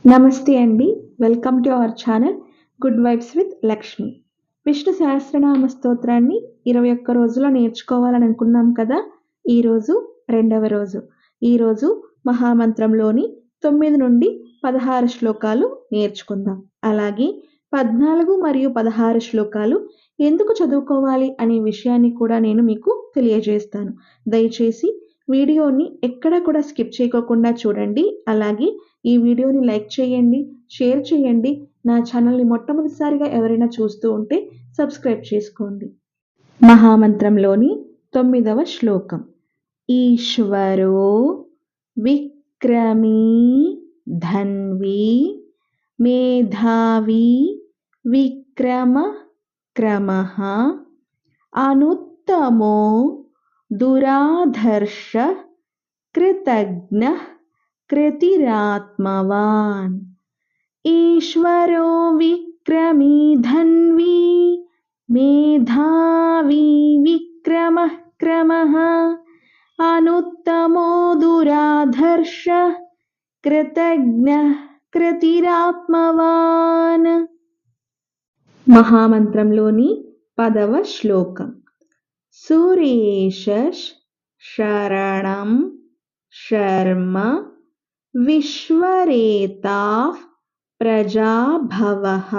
నమస్తే అండి. Welcome to our channel good vibes with Lakshmi. Vishnu Sahasranama స్తోత్రాన్ని 21 రోజుల్లో నేర్చుకోవాలని అనుకున్నాం కదా! ఈరోజు రెండవ రోజు. ఈరోజు మహామంత్రంలోని 9 నుండి 16 శ్లోకాలు నేర్చుకుందాం. అలాగే 14 మరియు 16 శ్లోకాలు ఎందుకు చదువుకోవాలి అనే విషయాన్ని కూడా నేను మీకు తెలియజేస్తాను. దయచేసి వీడియోని ఎక్కడ కూడా స్కిప్ చేయకోకుండా చూడండి. అలాగే ఈ వీడియోని లైక్ చేయండి, షేర్ చేయండి. నా ఛానల్‌ని మొట్టమొదటిసారిగా ఎవరైనా చూస్తూ ఉంటే సబ్స్క్రైబ్ చేసుకోండి. మహామంత్రంలోని 9వ శ్లోకం. ఈశ్వరో విక్రమీ ధన్వీ మేధావి విక్రమ క్రమః అనుత్తమో దురాధర్ష కృతజ్ఞః कृतिरात्मवान्. ईश्वरो विक्रमी धन्वी मेधावी विक्रमः क्रमः अनुत्तमो दुराधर्षः कृतज्ञः कृतिरात्मवान्. మహామంత్రంలోని 10వ శ్లోకం. సురేష శరణం శర్మ విశ్వరేతాః ప్రజాభవః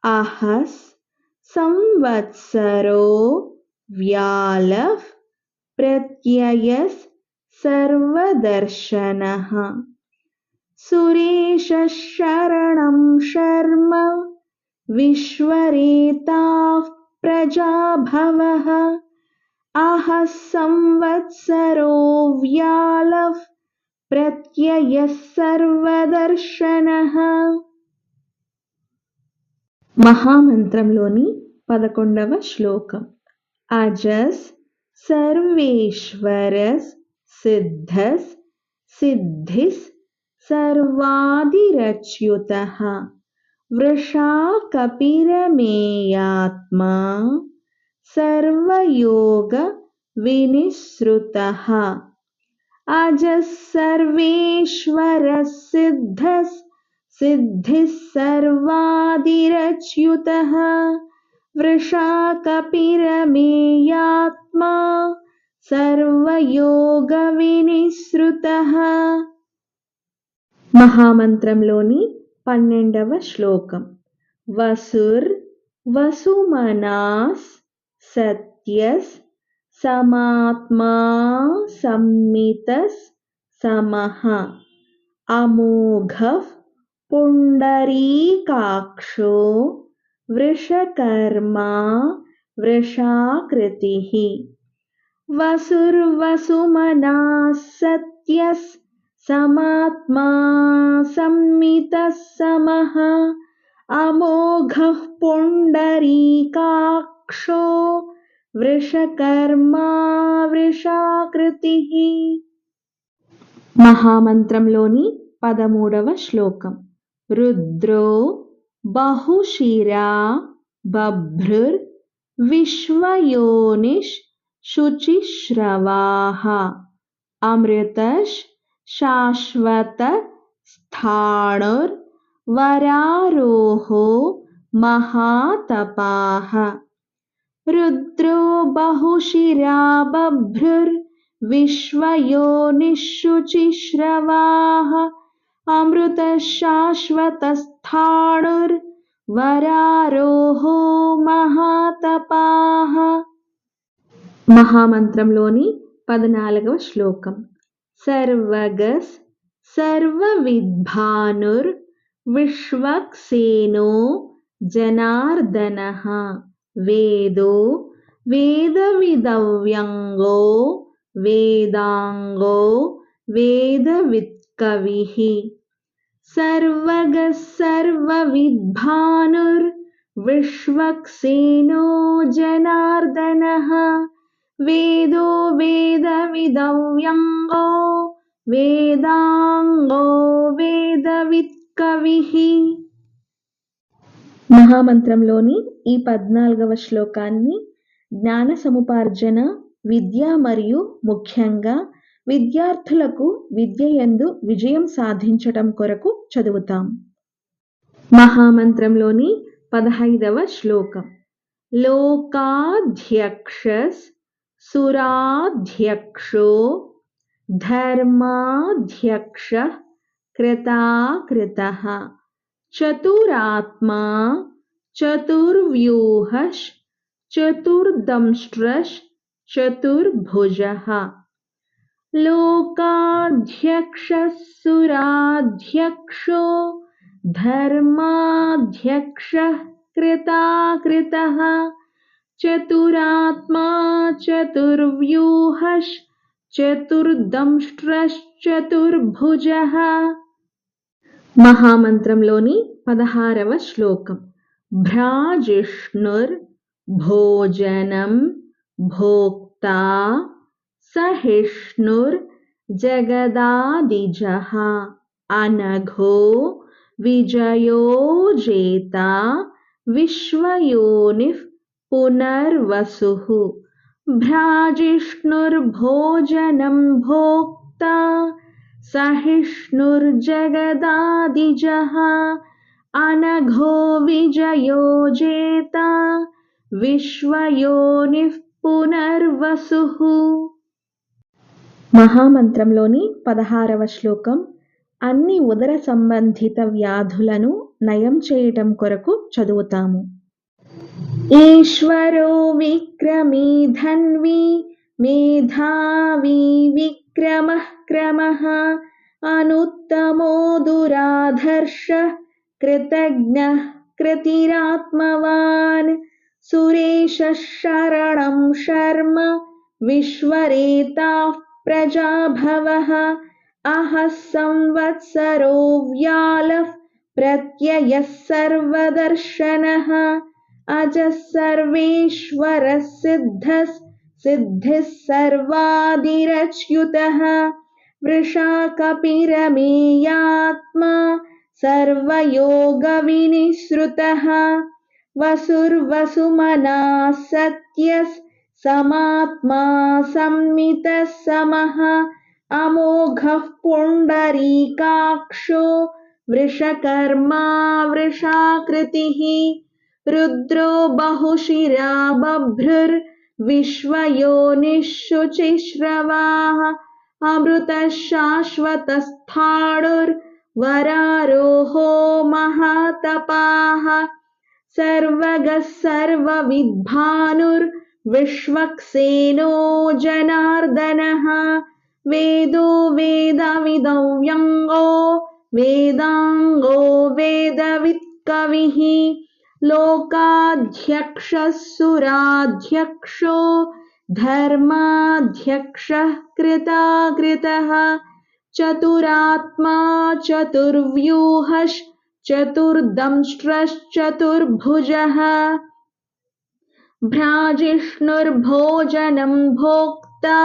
అహస్ సంవత్సరో వ్యాలః ప్రత్యయస్ సర్వదర్శనః. సురేషః శరణం శర్మ విశ్వరేతాః ప్రజాభవః అహస్ సంవత్సరో వ్యాలః ప్రత్యయః సర్వదర్శనః. మహామంత్రంలోని 11వ శ్లోకం. అజస్ సర్వేశ్వరస్ సిద్ధస్ సిద్ధిస్ సర్వాదిరచ్యుతః వృషా కపిరమేయాత్మా సర్వయోగ వినిశ్రుతః. అజస్ సర్వేశ్వరస్ సిద్ధస్ సిద్ధిస్ సర్వాదిరచ్యుతః వృషా కపిరమేయాత్మా సర్వయోగ వినిశ్రుతః. మహామంత్రంలోని 12వ శ్లోకం. వసుర్ వసుమనాస్ సత్యస్ సమాత్మా సంమితస్ సమః అమోఘః పుండరీకాక్షో వృషకర్మా వృషాకృతిః. వసుర్వసుమనాస్ సత్యస్ సమాత్మా సంమితస్ సమః అమోఘః పుండరీకాక్షో వృషకర్మా వృషాకృతిః. మహామంత్రంలోని 13వ శ్లోకం. రుద్రో బహుశిరా బభ్రుర్ విశ్వయోనిష్ శుచిశ్రవాః అమృతష్ శాశ్వత స్థాణుర్ వరారోహో మహాతపాః. రుద్రో బహుశిరా బభ్రుర్ విశ్వయోనిష్ శుచిశ్రవాః అమృతష్ శాశ్వత స్థాణుర్ వరారోహో మహాతపాః. మహామంత్రంలోని 14వ శ్లోకం. సర్వగస్ సర్వవిద్భానుర్ విశ్వక్సేనో జనార్దనః వేదో వేదవిదవ్యంగో వేదాంగో వేదవిత్కవిః. సర్వగస్ సర్వవిద్భానుర్ విశ్వక్సేనో జనార్దనః వేదో వేదవిదవ్యంగో వేదాంగో వేదవిత్కవిః. మహామంత్రంలోని ఈ 14వ శ్లోకాన్ని జ్ఞాన సముపార్జన, విద్య మరియు ముఖ్యంగా విద్యార్థులకు విద్య యందు విజయం సాధించటం కొరకు చదువుతాం. మహామంత్రంలోని 15వ శ్లోకం. లోకాధ్యక్షస్ సురాధ్యక్షో ధర్మాధ్యక్షః కృతాకృతః చతురాత్మా చతుర్వ్యూహశ్ చతుర్దంష్ట్రశ్ చతుర్భుజః. లోకాధ్యక్షస్ సురాధ్యక్షో ధర్మాధ్యక్షః కృతాకృతః చతురాత్మా చతుర్వ్యూహశ్ చతుర్దంష్ట్రశ్చతుర్భుజః. మహామంత్రంలోని 16వ శ్లోకం. భ్రాజిష్ణుర్ భోజనం భోక్తా సహిష్ణుర్ జగదాదిజః అనఘో విజయో జేతా విశ్వయోనిః పునర్వసుః. భ్రాజిష్ణుర్భోజనం భోక్తా సహిష్ణుర్జగదాదిజః అనఘో విజయో జేతా విశ్వయోనిః పునర్వసుః. మహామంత్రంలోని 16వ శ్లోకం. అన్ని ఉదర సంబంధిత వ్యాధులను నయం చేయటం కొరకు చదువుతాము. ఈశ్వరో విక్రమీ ధన్వీ మేధావీ విక్రమః క్రమః అనుత్తమో దురాధర్షః కృతజ్ఞః కృతిరాత్మవాన్ సురేశः శరణం శర్మ విశ్వరేతాః ప్రజాభవః అహః సంవత్సరో వ్యాళః ప్రత్యయః సర్వదర్శనః అజः సర్వేశ్వరः సిద్ధः సిద్ధిः సర్వాదిరచ్యుతः వృషా కపిరమేయాత్మా సర్వయోగవినిసృతः వసుర్వసుమనः సత్యः సమాత్మా సంమితः సమః అమోఘః పుండరీకాక్షో వృషకర్మా వృషాకృతిః రుద్రో బహుశిరా బభ్రుర్ విశ్వయోనిః శుచిశ్రవాः అమృతః శాశ్వతస్థాణుర్ వరారోహో మహాతపాః సర్వగः సర్వవిద్భానుర్ విశ్వక్సేనో జనార్దనః వేదో వేదవిదౌ వ్యంగో వేదాంగో వేదవిత్ కవిః లోకాధ్యక్షः సురాధ్యక్షో ధర్మాధ్యక్షः కృతాకృతః చతురాత్మా చతుర్వ్యూహశ్ చతుర్దంష్ట్రశ్చతుర్భుజః. భ్రాజిష్ణుర్భోజనం భోక్తా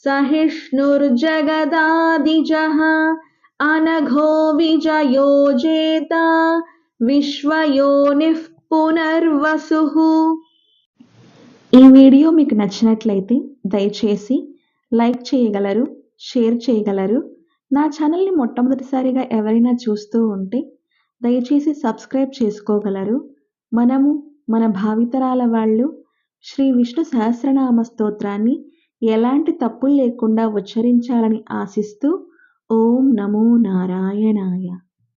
సహిష్ణుర్జగదాదిజః అనఘో విజయో జేతా విశ్వయోనిః పునర్వసుః. ఈ వీడియో మీకు నచ్చినట్లయితే దయచేసి లైక్ చేయగలరు, షేర్ చేయగలరు. నా ఛానల్ని మొట్టమొదటిసారిగా ఎవరైనా చూస్తూ ఉంటే దయచేసి సబ్స్క్రైబ్ చేసుకోగలరు. మనము మన భావితరాల వాళ్ళు శ్రీ విష్ణు సహస్రనామ స్తోత్రాన్ని ఎలాంటి తప్పులు లేకుండా ఉచ్చరించాలని ఆశిస్తూ ఓం నమో నారాయణాయ.